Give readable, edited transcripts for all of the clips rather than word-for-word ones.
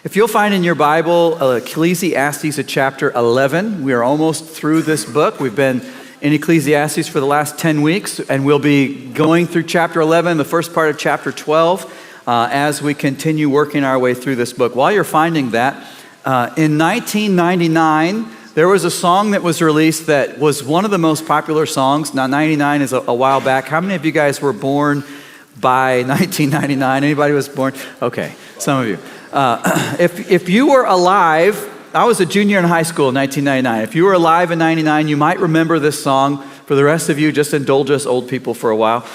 If you'll find in your Bible, Ecclesiastes chapter 11, we are almost through this book. We've been in Ecclesiastes for the last 10 weeks, and we'll be going through chapter 11, the first part of chapter 12, as we continue working our way through this book. While you're finding that, in 1999, there was a song that was released that was one of the most popular songs. Now, 99 is a while back. How many of you guys were born by 1999? Anybody was born? Okay, some of you. If you were alive, I was a junior in high school in 1999. If you were alive in 99, you might remember this song. For the rest of you, just indulge us old people for a while.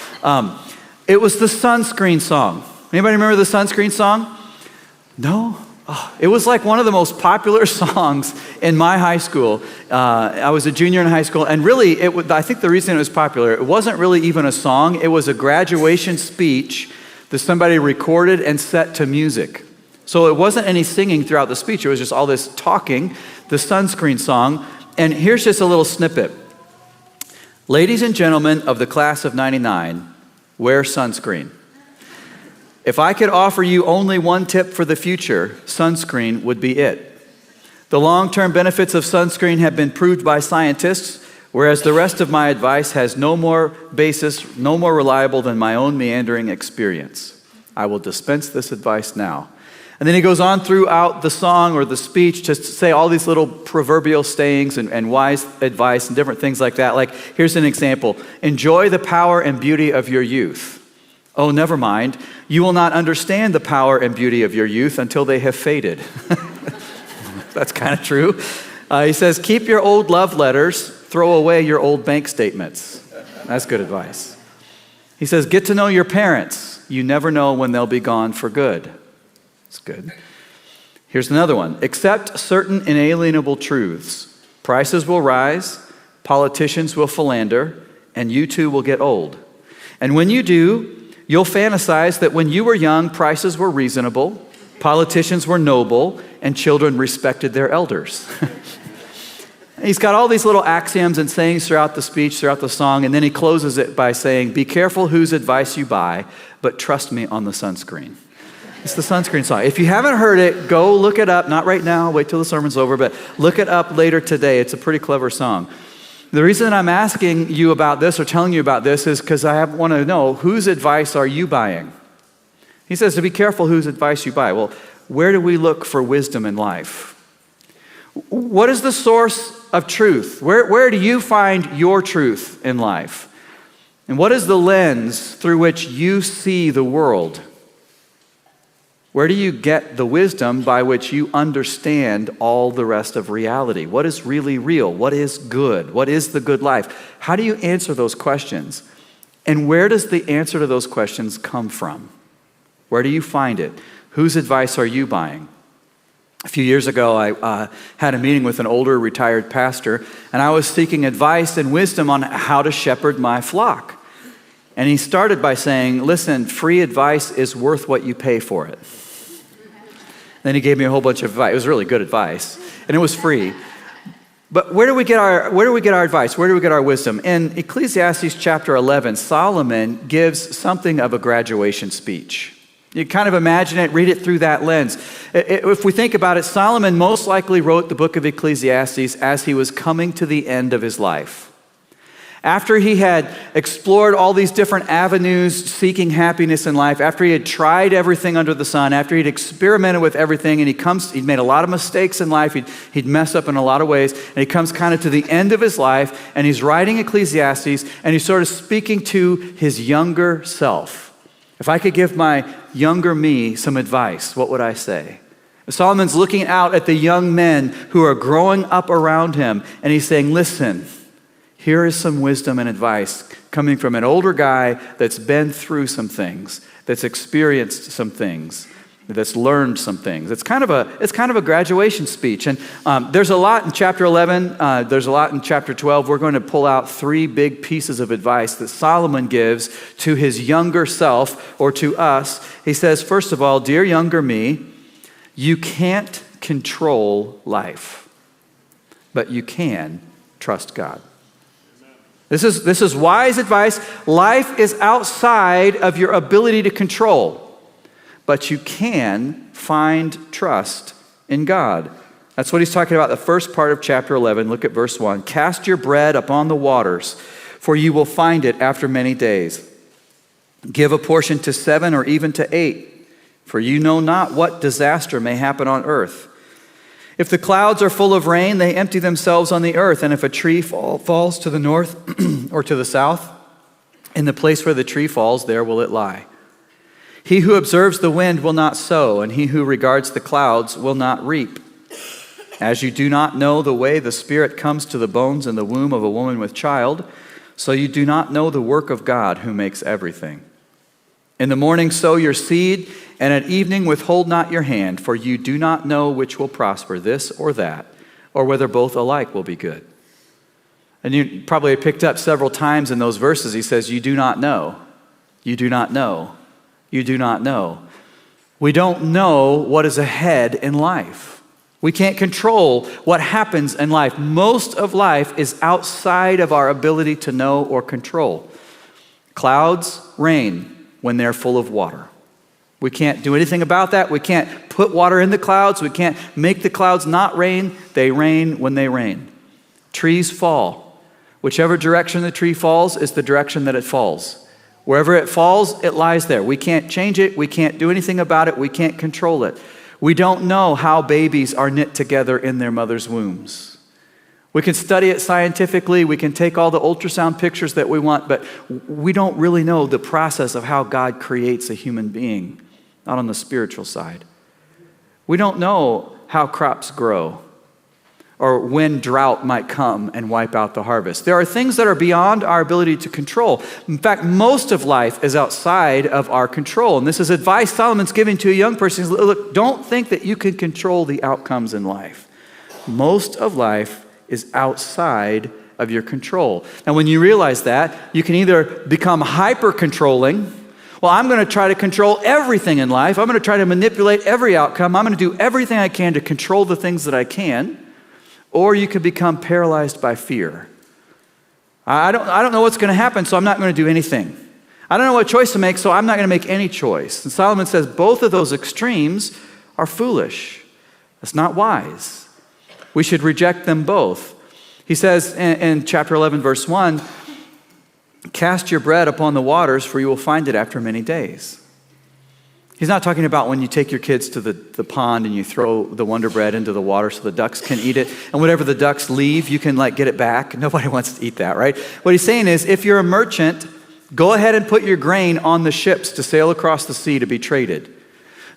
It was the Sunscreen song. Anybody remember the Sunscreen song? No? Oh, it was like one of the most popular songs in my high school. I was a junior in high school, and really, I think the reason it was popular, it wasn't really even a song. It was a graduation speech that somebody recorded and set to music. So it wasn't any singing throughout the speech. It was just all this talking, the Sunscreen song. And here's just a little snippet. Ladies and gentlemen of the class of 99, wear sunscreen. If I could offer you only one tip for the future, sunscreen would be it. The long-term benefits of sunscreen have been proved by scientists, whereas the rest of my advice has no more basis, no more reliable than my own meandering experience. I will dispense this advice now. And then he goes on throughout the song or the speech to say all these little proverbial sayings and wise advice and different things like that. Like, here's an example. Enjoy the power and beauty of your youth. Oh, never mind. You will not understand the power and beauty of your youth until they have faded. That's kind of true. He says, keep your old love letters, throw away your old bank statements. That's good advice. He says, get to know your parents. You never know when they'll be gone for good. It's good. Here's another one. Accept certain inalienable truths. Prices will rise, politicians will philander, and you too will get old. And when you do, you'll fantasize that when you were young, prices were reasonable, politicians were noble, and children respected their elders. He's got all these little axioms and sayings throughout the speech, throughout the song, and then he closes it by saying, be careful whose advice you buy, but trust me on the sunscreen. It's the Sunscreen song. If you haven't heard it, go look it up. Not right now, wait till the sermon's over, but look it up later today. It's a pretty clever song. The reason I'm asking you about this or telling you about this is because I want to know, whose advice are you buying? He says to be careful whose advice you buy. Well, where do we look for wisdom in life? What is the source of truth? Where do you find your truth in life? And what is the lens through which you see the world? Where do you get the wisdom by which you understand all the rest of reality? What is really real? What is good? What is the good life? How do you answer those questions? And where does the answer to those questions come from? Where do you find it? Whose advice are you buying? A few years ago, I had a meeting with an older retired pastor, and I was seeking advice and wisdom on how to shepherd my flock. And he started by saying, listen, free advice is worth what you pay for it. Then he gave me a whole bunch of advice. It was really good advice, and it was free. But where do we get our advice? Where do we get our wisdom? In Ecclesiastes chapter 11, Solomon gives something of a graduation speech. You kind of imagine it, read it through that lens. If we think about it, Solomon most likely wrote the book of Ecclesiastes as he was coming to the end of his life. After he had explored all these different avenues seeking happiness in life, after he had tried everything under the sun, after he'd experimented with everything, and he'd made a lot of mistakes in life, he'd messed up in a lot of ways, and he comes kind of to the end of his life, and he's writing Ecclesiastes, and he's sort of speaking to his younger self. If I could give my younger me some advice, what would I say? Solomon's looking out at the young men who are growing up around him, and he's saying, listen, here is some wisdom and advice coming from an older guy that's been through some things, that's experienced some things, that's learned some things. It's kind of a graduation speech. And there's a lot in chapter 11. There's a lot in chapter 12. We're going to pull out three big pieces of advice that Solomon gives to his younger self or to us. He says, first of all, dear younger me, you can't control life, but you can trust God. This is wise advice. Life is outside of your ability to control. but you can find trust in God. That's what he's talking about the first part of chapter 11. Look at verse 1. Cast your bread upon the waters, for you will find it after many days. Give a portion to 7 or even to 8, for you know not what disaster may happen on earth. If the clouds are full of rain, they empty themselves on the earth. And if a tree falls to the north or to the south, in the place where the tree falls, there will it lie. He who observes the wind will not sow, and he who regards the clouds will not reap. As you do not know the way the Spirit comes to the bones in the womb of a woman with child, so you do not know the work of God who makes everything. In the morning sow your seed, and at evening withhold not your hand, for you do not know which will prosper, this or that, or whether both alike will be good. And you probably picked up several times in those verses, he says, you do not know, you do not know, you do not know. We don't know what is ahead in life. We can't control what happens in life. Most of life is outside of our ability to know or control. Clouds rain when they're full of water. We can't do anything about that. We can't put water in the clouds. We can't make the clouds not rain. They rain when they rain. Trees fall. Whichever direction the tree falls is the direction that it falls. Wherever it falls, it lies there. We can't change it. We can't do anything about it. We can't control it. We don't know how babies are knit together in their mother's wombs. We can study it scientifically. We can take all the ultrasound pictures that we want, but we don't really know the process of how God creates a human being, not on the spiritual side. We don't know how crops grow or when drought might come and wipe out the harvest. There are things that are beyond our ability to control. In fact, most of life is outside of our control. And this is advice Solomon's giving to a young person. Look, don't think that you can control the outcomes in life. Most of life is outside of your control. And when you realize that, you can either become hyper-controlling. Well, I'm going to try to control everything in life. I'm going to try to manipulate every outcome. I'm going to do everything I can to control the things that I can. Or you could become paralyzed by fear. I don't know what's going to happen, so I'm not going to do anything. I don't know what choice to make, so I'm not going to make any choice. And Solomon says both of those extremes are foolish. That's not wise. We should reject them both. He says in chapter 11, verse 1, cast your bread upon the waters, for you will find it after many days. He's not talking about when you take your kids to the pond and you throw the Wonder Bread into the water so the ducks can eat it, and whatever the ducks leave, you can get it back. Nobody wants to eat that, right? What he's saying is, if you're a merchant, go ahead and put your grain on the ships to sail across the sea to be traded.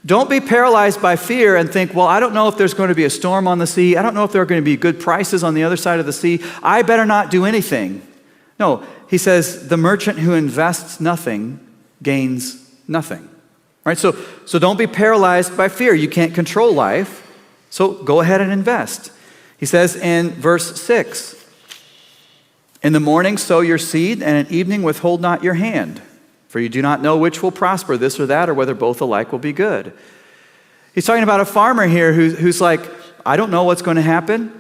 Don't be paralyzed by fear and think, well, I don't know if there's going to be a storm on the sea. I don't know if there are going to be good prices on the other side of the sea. I better not do anything. No, he says, the merchant who invests nothing gains nothing. Right? So don't be paralyzed by fear. You can't control life, so go ahead and invest. He says in verse 6, in the morning sow your seed, and at evening withhold not your hand, for you do not know which will prosper, this or that, or whether both alike will be good. He's talking about a farmer here who's like, I don't know what's going to happen.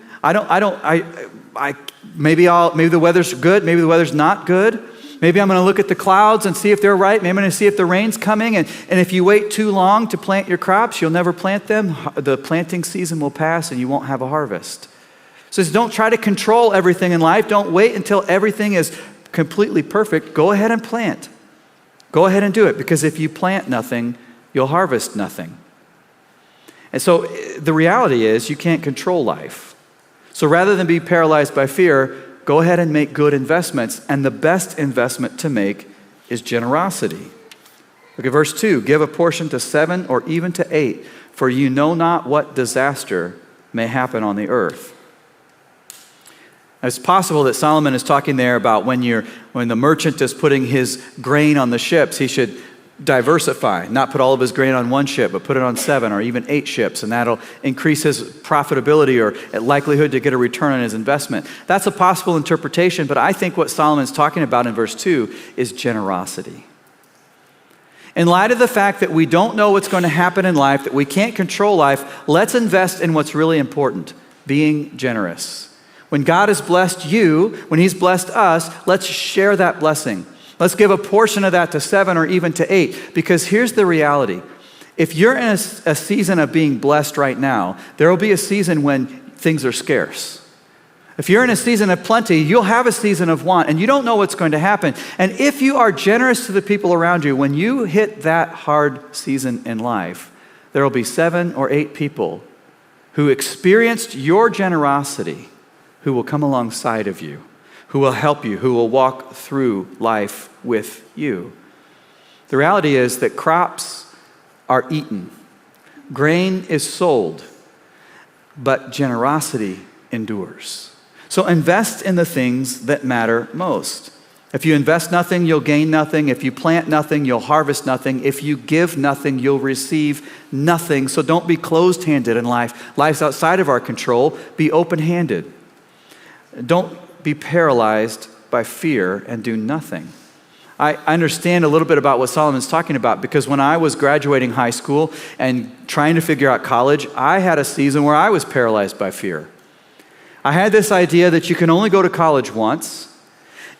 Maybe the weather's good, maybe the weather's not good. Maybe I'm going to look at the clouds and see if they're right. Maybe I'm going to see if the rain's coming. And if you wait too long to plant your crops, you'll never plant them. The planting season will pass and you won't have a harvest. So don't try to control everything in life. Don't wait until everything is completely perfect. Go ahead and plant. Go ahead and do it, because if you plant nothing, you'll harvest nothing. And so the reality is you can't control life. So rather than be paralyzed by fear, go ahead and make good investments, and the best investment to make is generosity. Look at verse 2. Give a portion to 7 or even to 8, for you know not what disaster may happen on the earth. It's possible that Solomon is talking there about when the merchant is putting his grain on the ships, he should diversify, not put all of his grain on one ship, but put it on 7 or even 8 ships, and that'll increase his profitability or likelihood to get a return on his investment. That's a possible interpretation, but I think what Solomon's talking about in verse 2 is generosity. In light of the fact that we don't know what's going to happen in life, that we can't control life, let's invest in what's really important, being generous. When God has blessed you, when he's blessed us, let's share that blessing. Let's give a portion of that to 7 or even to 8, because here's the reality. If you're in a season of being blessed right now, there will be a season when things are scarce. If you're in a season of plenty, you'll have a season of want, and you don't know what's going to happen. And if you are generous to the people around you, when you hit that hard season in life, there will be 7 or 8 people who experienced your generosity who will come alongside of you, who will help you, who will walk through life with you. The reality is that crops are eaten, grain is sold, but generosity endures. So invest in the things that matter most. If you invest nothing, you'll gain nothing. If you plant nothing, you'll harvest nothing. If you give nothing, you'll receive nothing. So don't be closed-handed in life. Life's outside of our control. Be open-handed. Don't be paralyzed by fear and do nothing. I understand a little bit about what Solomon's talking about because when I was graduating high school and trying to figure out college, I had a season where I was paralyzed by fear. I had this idea that you can only go to college once,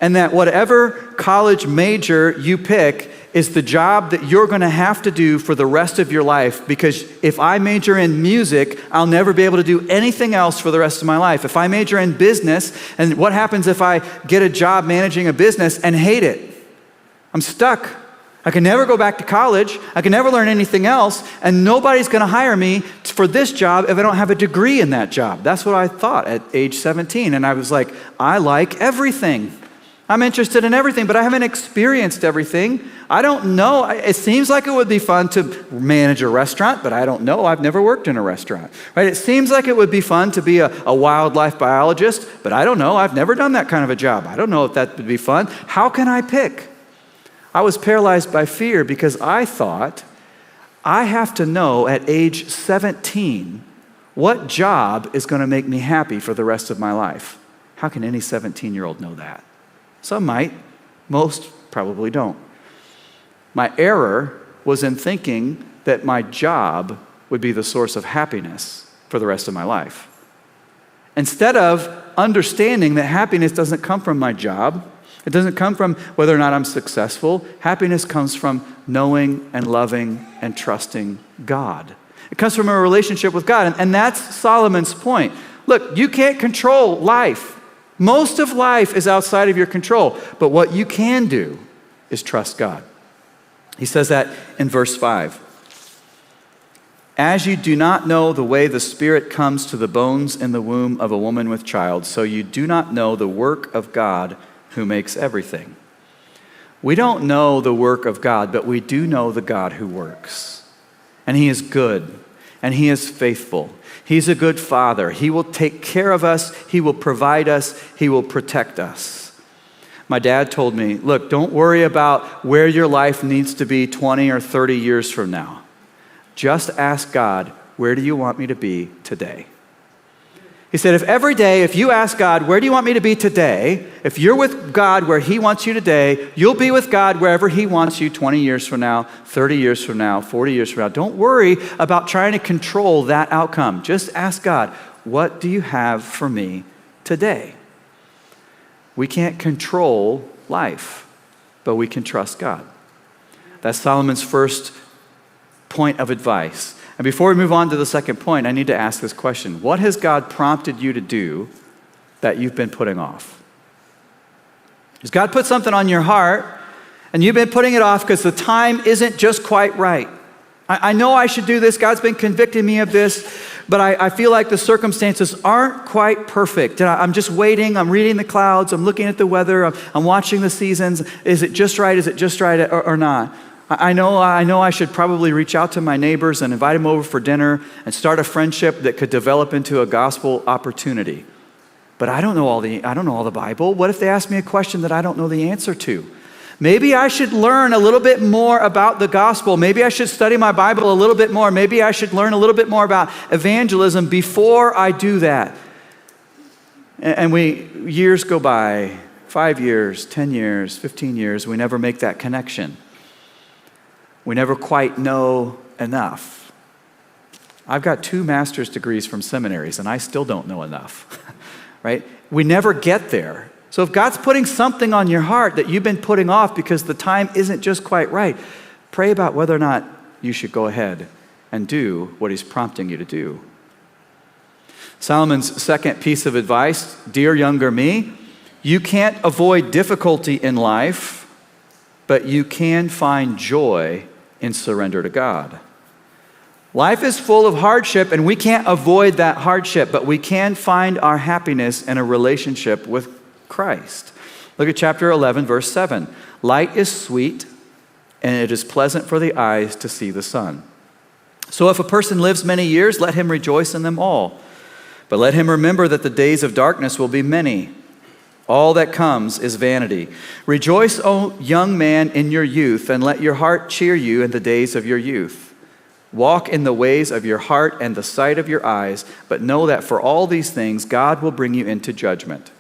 and that whatever college major you pick is the job that you're going to have to do for the rest of your life, because if I major in music, I'll never be able to do anything else for the rest of my life. If I major in business, and what happens if I get a job managing a business and hate it? I'm stuck. I can never go back to college. I can never learn anything else, and nobody's going to hire me for this job if I don't have a degree in that job. That's what I thought at age 17, and I was like, I like everything. I'm interested in everything, but I haven't experienced everything. I don't know. It seems like it would be fun to manage a restaurant, but I don't know. I've never worked in a restaurant, right? It seems like it would be fun to be a wildlife biologist, but I don't know. I've never done that kind of a job. I don't know if that would be fun. How can I pick? I was paralyzed by fear because I thought I have to know at age 17 what job is going to make me happy for the rest of my life. How can any 17-year-old know that? Some might, most probably don't. My error was in thinking that my job would be the source of happiness for the rest of my life. Instead of understanding that happiness doesn't come from my job, it doesn't come from whether or not I'm successful. Happiness comes from knowing and loving and trusting God. It comes from a relationship with God, and that's Solomon's point. Look, you can't control life. Most of life is outside of your control, but what you can do is trust God. He says that in verse 5. As you do not know the way the Spirit comes to the bones in the womb of a woman with child, so you do not know the work of God who makes everything. We don't know the work of God, but we do know the God who works. And He is good, and He is faithful. He's a good Father. He will take care of us. He will provide us. He will protect us. My dad told me, look, don't worry about where your life needs to be 20 or 30 years from now. Just ask God, where do you want me to be today? He said, if every day, if you ask God, where do you want me to be today? If you're with God where He wants you today, you'll be with God wherever He wants you 20 years from now, 30 years from now, 40 years from now. Don't worry about trying to control that outcome. Just ask God, what do you have for me today? We can't control life, but we can trust God. That's Solomon's first point of advice. And before we move on to the second point, I need to ask this question. What has God prompted you to do that you've been putting off? Has God put something on your heart and you've been putting it off because the time isn't just quite right? I know I should do this. God's been convicting me of this, but I feel like the circumstances aren't quite perfect. And I'm just waiting. I'm reading the clouds. I'm looking at the weather. I'm watching the seasons. Is it just right? Is it just right or not? I know I should probably reach out to my neighbors and invite them over for dinner and start a friendship that could develop into a gospel opportunity. But I don't know all the Bible. What if they ask me a question that I don't know the answer to? Maybe I should learn a little bit more about the gospel. Maybe I should study my Bible a little bit more. Maybe I should learn a little bit more about evangelism before I do that. And years go by, 5 years, 10 years, 15 years, we never make that connection. We never quite know enough. I've got 2 master's degrees from seminaries, and I still don't know enough, right? We never get there. So if God's putting something on your heart that you've been putting off because the time isn't just quite right, pray about whether or not you should go ahead and do what he's prompting you to do. Solomon's second piece of advice, dear younger me, you can't avoid difficulty in life, but you can find joy in surrender to God. Life is full of hardship, and we can't avoid that hardship, but we can find our happiness in a relationship with Christ. Look at chapter 11, verse 7. Light is sweet, and it is pleasant for the eyes to see the sun. So if a person lives many years, let him rejoice in them all. But let him remember that the days of darkness will be many. All that comes is vanity. Rejoice, O young man, in your youth, and let your heart cheer you in the days of your youth. Walk in the ways of your heart and the sight of your eyes, but know that for all these things God will bring you into judgment.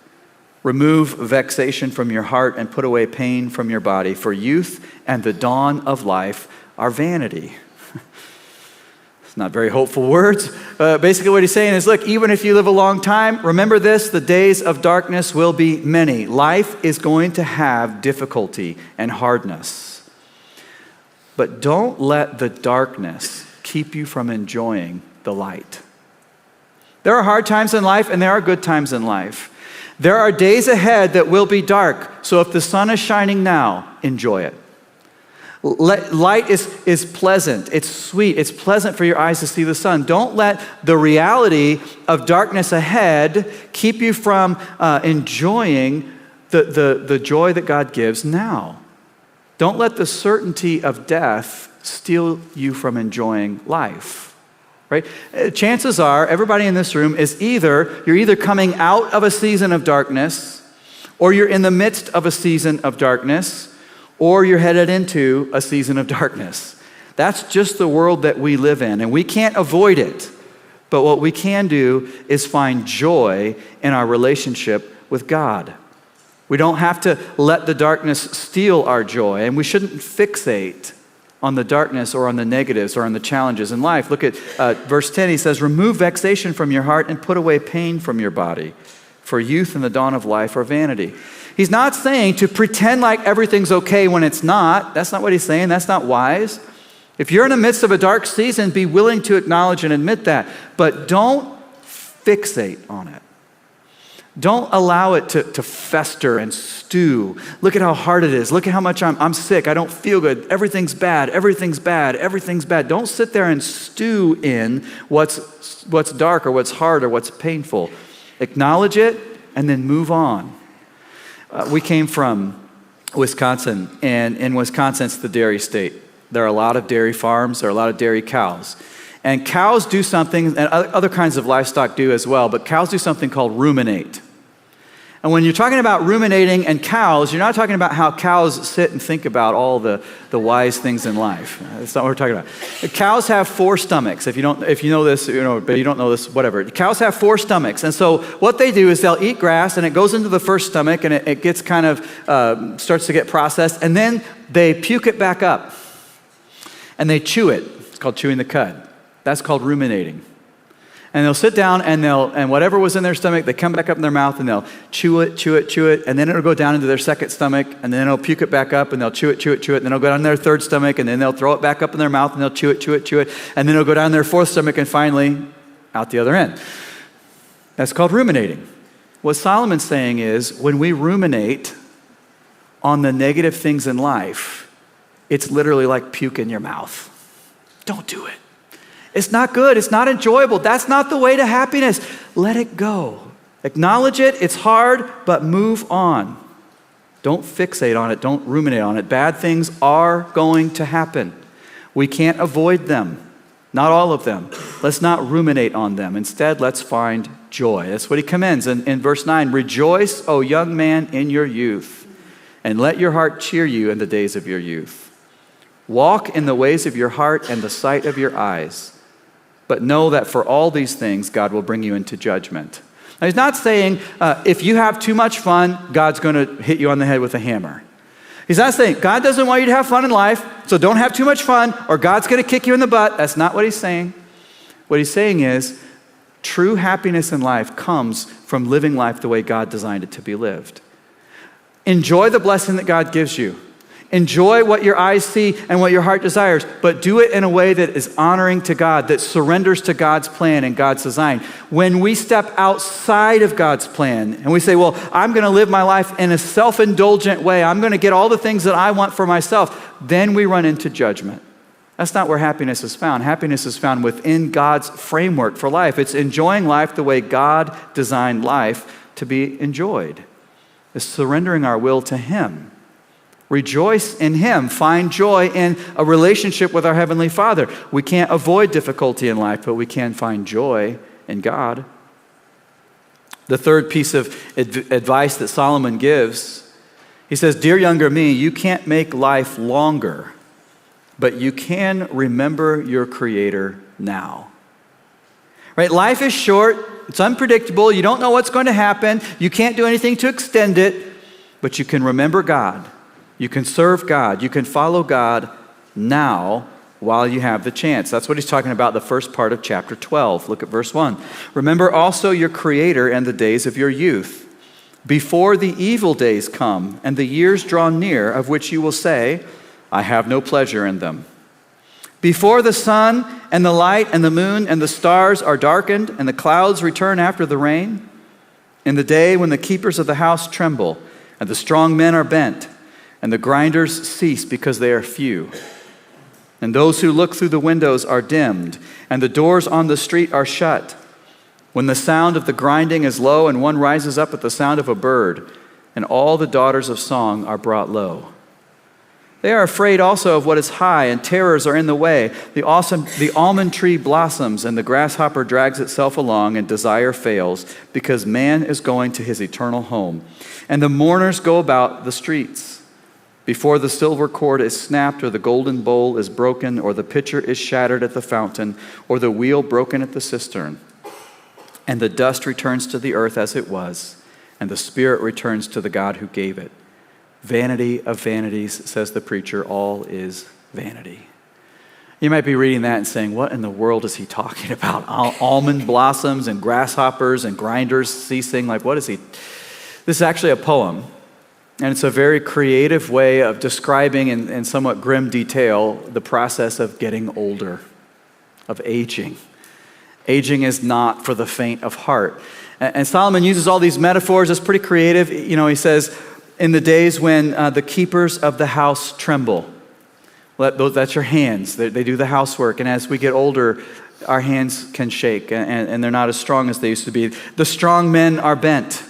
Remove vexation from your heart and put away pain from your body, for youth and the dawn of life are vanity. Not very hopeful words. Basically what he's saying is, look, even if you live a long time, remember this, the days of darkness will be many. Life is going to have difficulty and hardness. But don't let the darkness keep you from enjoying the light. There are hard times in life and there are good times in life. There are days ahead that will be dark. So if the sun is shining now, enjoy it. Light is pleasant, it's sweet, it's pleasant for your eyes to see the sun. Don't let the reality of darkness ahead keep you from enjoying the joy that God gives now. Don't let the certainty of death steal you from enjoying life, right? Chances are, everybody in this room is you're either coming out of a season of darkness, or you're in the midst of a season of darkness, or you're headed into a season of darkness. That's just the world that we live in, and we can't avoid it. But what we can do is find joy in our relationship with God. We don't have to let the darkness steal our joy, and we shouldn't fixate on the darkness or on the negatives or on the challenges in life. Look at verse 10. He says, remove vexation from your heart and put away pain from your body, for youth and the dawn of life are vanity. He's not saying to pretend like everything's okay when it's not. That's not what he's saying. That's not wise. If you're in the midst of a dark season, be willing to acknowledge and admit that. But don't fixate on it. Don't allow it to fester and stew. Look at how hard it is. Look at how much I'm sick. I don't feel good. Everything's bad. Everything's bad. Everything's bad. Don't sit there and stew in what's dark or what's hard or what's painful. Acknowledge it and then move on. We came from Wisconsin, and in Wisconsin, it's the dairy state. There are a lot of dairy farms. There are a lot of dairy cows. And cows do something, and other kinds of livestock do as well, but cows do something called ruminate. And when you're talking about ruminating and cows, you're not talking about how cows sit and think about all the wise things in life. That's not what we're talking about. The cows have 4 stomachs. If you know this, but you don't know this, whatever. Cows have 4 stomachs. And so what they do is they'll eat grass, and it goes into the first stomach, and it gets kind of, starts to get processed, and then they puke it back up. And they chew it. It's called chewing the cud. That's called ruminating. And they'll sit down and whatever was in their stomach, they come back up in their mouth and they'll chew it, and then it'll go down into their second stomach, and then it'll puke it back up, and they'll chew it, and then it'll go down in their third stomach, and then they'll throw it back up in their mouth, and they'll chew it, and then it'll go down in their fourth stomach, and finally out the other end. That's called ruminating. What Solomon's saying is, when we ruminate on the negative things in life, it's literally like puke in your mouth. Don't do it. It's not good. It's not enjoyable. That's not the way to happiness. Let it go. Acknowledge it. It's hard, but move on. Don't fixate on it. Don't ruminate on it. Bad things are going to happen. We can't avoid them. Not all of them. Let's not ruminate on them. Instead, let's find joy. That's what he commends in verse 9. Rejoice, O young man, in your youth, and let your heart cheer you in the days of your youth. Walk in the ways of your heart and the sight of your eyes. But know that for all these things, God will bring you into judgment. Now, he's not saying if you have too much fun, God's going to hit you on the head with a hammer. He's not saying God doesn't want you to have fun in life, so don't have too much fun, or God's going to kick you in the butt. That's not what he's saying. What he's saying is true happiness in life comes from living life the way God designed it to be lived. Enjoy the blessing that God gives you. Enjoy what your eyes see and what your heart desires, but do it in a way that is honoring to God, that surrenders to God's plan and God's design. When we step outside of God's plan and we say, well, I'm going to live my life in a self-indulgent way, I'm going to get all the things that I want for myself, then we run into judgment. That's not where happiness is found. Happiness is found within God's framework for life. It's enjoying life the way God designed life to be enjoyed. It's surrendering our will to Him. Rejoice in Him. Find joy in a relationship with our Heavenly Father. We can't avoid difficulty in life, but we can find joy in God. The third piece of advice that Solomon gives, he says, "Dear younger me, you can't make life longer, but you can remember your Creator now." Right? Life is short. It's unpredictable. You don't know what's going to happen. You can't do anything to extend it, but you can remember God. You can serve God. You can follow God now while you have the chance. That's what he's talking about the first part of chapter 12. Look at verse 1. "Remember also your Creator and the days of your youth, before the evil days come and the years draw near, of which you will say, I have no pleasure in them. Before the sun and the light and the moon and the stars are darkened and the clouds return after the rain, in the day when the keepers of the house tremble and the strong men are bent, and the grinders cease because they are few. And those who look through the windows are dimmed, and the doors on the street are shut. When the sound of the grinding is low, and one rises up at the sound of a bird, and all the daughters of song are brought low. They are afraid also of what is high, and terrors are in the way. The almond tree blossoms, and the grasshopper drags itself along, and desire fails, because man is going to his eternal home. And the mourners go about the streets. Before the silver cord is snapped, or the golden bowl is broken, or the pitcher is shattered at the fountain, or the wheel broken at the cistern. And the dust returns to the earth as it was, and the spirit returns to the God who gave it. Vanity of vanities, says the preacher, all is vanity." You might be reading that and saying, what in the world is he talking about? Almond blossoms and grasshoppers and grinders ceasing? Like, what is he? This is actually a poem. And it's a very creative way of describing in somewhat grim detail the process of getting older, of aging. Aging is not for the faint of heart. And Solomon uses all these metaphors. It's pretty creative. You know, he says, in the days when the keepers of the house tremble. Well, that's your hands. They do the housework. And as we get older, our hands can shake, and they're not as strong as they used to be. The strong men are bent.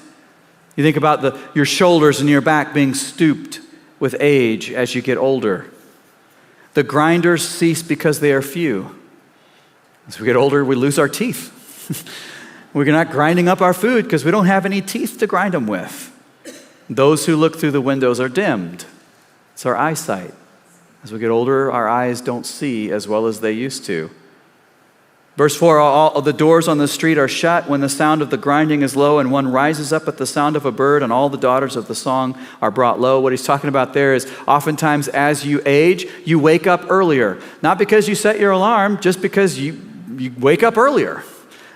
You think about your shoulders and your back being stooped with age as you get older. The grinders cease because they are few. As we get older, we lose our teeth. We're not grinding up our food because we don't have any teeth to grind them with. Those who look through the windows are dimmed. It's our eyesight. As we get older, our eyes don't see as well as they used to. Verse 4, all the doors on the street are shut when the sound of the grinding is low, and one rises up at the sound of a bird, and all the daughters of the song are brought low. What he's talking about there is oftentimes as you age, you wake up earlier. Not because you set your alarm, just because you wake up earlier.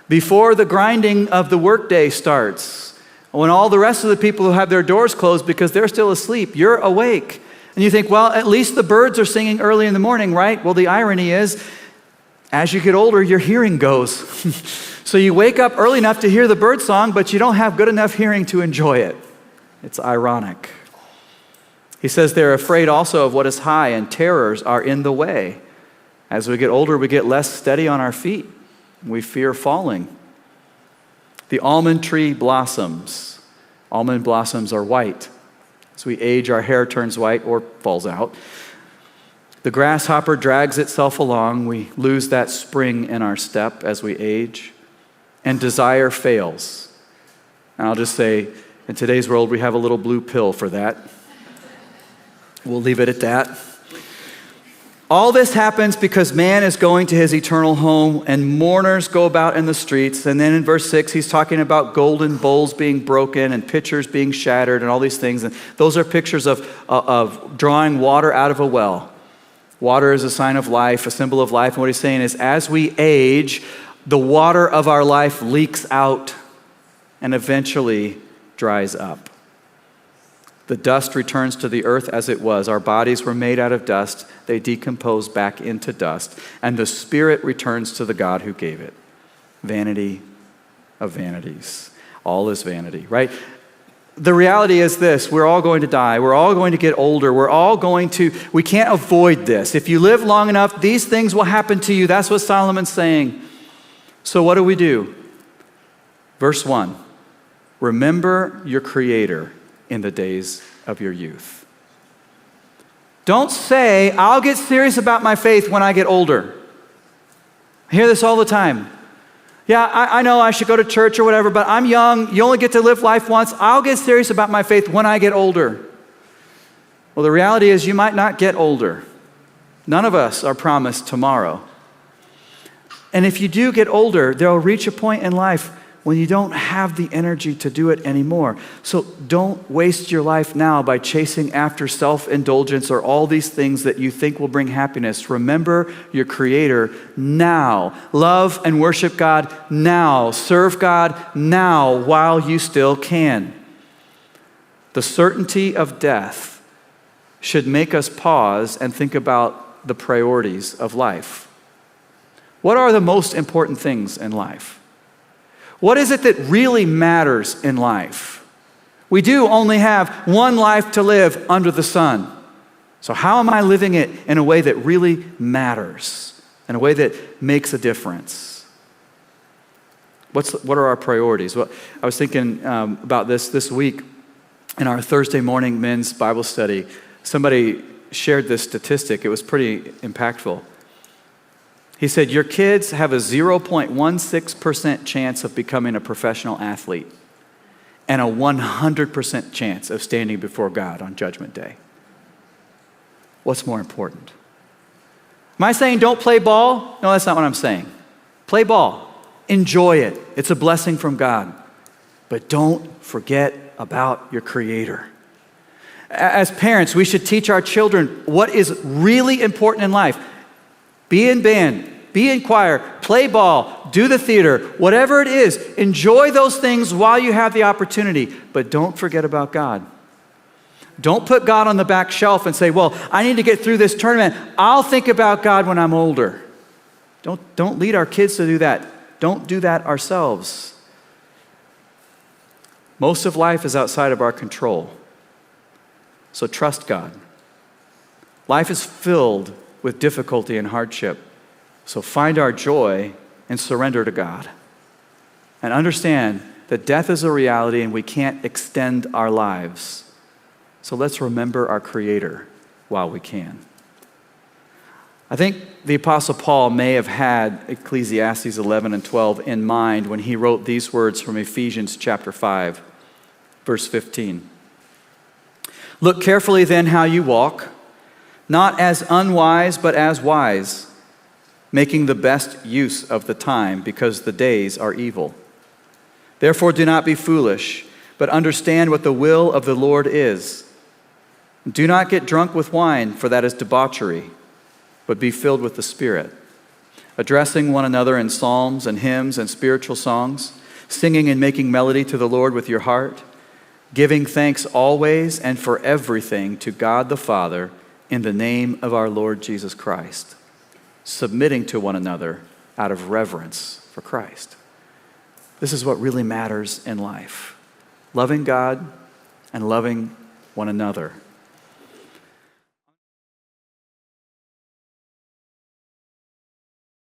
Before the grinding of the workday starts, when all the rest of the people who have their doors closed because they're still asleep, you're awake. And you think, well, at least the birds are singing early in the morning, right? Well, the irony is, as you get older, your hearing goes. So you wake up early enough to hear the bird song, but you don't have good enough hearing to enjoy it. It's ironic. He says they're afraid also of what is high, and terrors are in the way. As we get older, we get less steady on our feet. We fear falling. The almond tree blossoms. Almond blossoms are white. As we age, our hair turns white or falls out. The grasshopper drags itself along. We lose that spring in our step as we age. And desire fails. And I'll just say, in today's world, we have a little blue pill for that. We'll leave it at that. All this happens because man is going to his eternal home, and mourners go about in the streets. And then in verse 6, he's talking about golden bowls being broken and pitchers being shattered and all these things. And those are pictures of drawing water out of a well. Water is a sign of life, a symbol of life. And what he's saying is, as we age, the water of our life leaks out and eventually dries up. The dust returns to the earth as it was. Our bodies were made out of dust. They decompose back into dust. And the spirit returns to the God who gave it. Vanity of vanities. All is vanity, right? The reality is this: we're all going to die. We're all going to get older. We can't avoid this. If you live long enough, these things will happen to you. That's what Solomon's saying. So what do? Verse 1, remember your Creator in the days of your youth. Don't say, I'll get serious about my faith when I get older. I hear this all the time. Yeah, I know I should go to church or whatever, but I'm young. You only get to live life once. I'll get serious about my faith when I get older. Well, the reality is you might not get older. None of us are promised tomorrow. And if you do get older, there'll reach a point in life when you don't have the energy to do it anymore. So don't waste your life now by chasing after self-indulgence or all these things that you think will bring happiness. Remember your Creator now. Love and worship God now. Serve God now while you still can. The certainty of death should make us pause and think about the priorities of life. What are the most important things in life? What is it that really matters in life? We do only have one life to live under the sun. So how am I living it in a way that really matters, in a way that makes a difference? What are our priorities? Well, I was thinking about this week in our Thursday morning men's Bible study. Somebody shared this statistic. It was pretty impactful. He said, your kids have a 0.16% chance of becoming a professional athlete and a 100% chance of standing before God on Judgment Day. What's more important? Am I saying don't play ball? No, that's not what I'm saying. Play ball. Enjoy it. It's a blessing from God. But don't forget about your Creator. As parents, we should teach our children what is really important in life. Be in band. Be in choir, play ball, do the theater, whatever it is, enjoy those things while you have the opportunity, but don't forget about God. Don't put God on the back shelf and say, well, I need to get through this tournament. I'll think about God when I'm older. Don't lead our kids to do that. Don't do that ourselves. Most of life is outside of our control, so trust God. Life is filled with difficulty and hardship. So find our joy and surrender to God. And understand that death is a reality and we can't extend our lives. So let's remember our Creator while we can. I think the Apostle Paul may have had Ecclesiastes 11 and 12 in mind when he wrote these words from Ephesians chapter 5, verse 15. Look carefully then how you walk, not as unwise but as wise, making the best use of the time, because the days are evil. Therefore do not be foolish, but understand what the will of the Lord is. Do not get drunk with wine, for that is debauchery, but be filled with the Spirit, addressing one another in psalms and hymns and spiritual songs, singing and making melody to the Lord with your heart, giving thanks always and for everything to God the Father in the name of our Lord Jesus Christ, submitting to one another out of reverence for Christ. This is what really matters in life. Loving God and loving one another.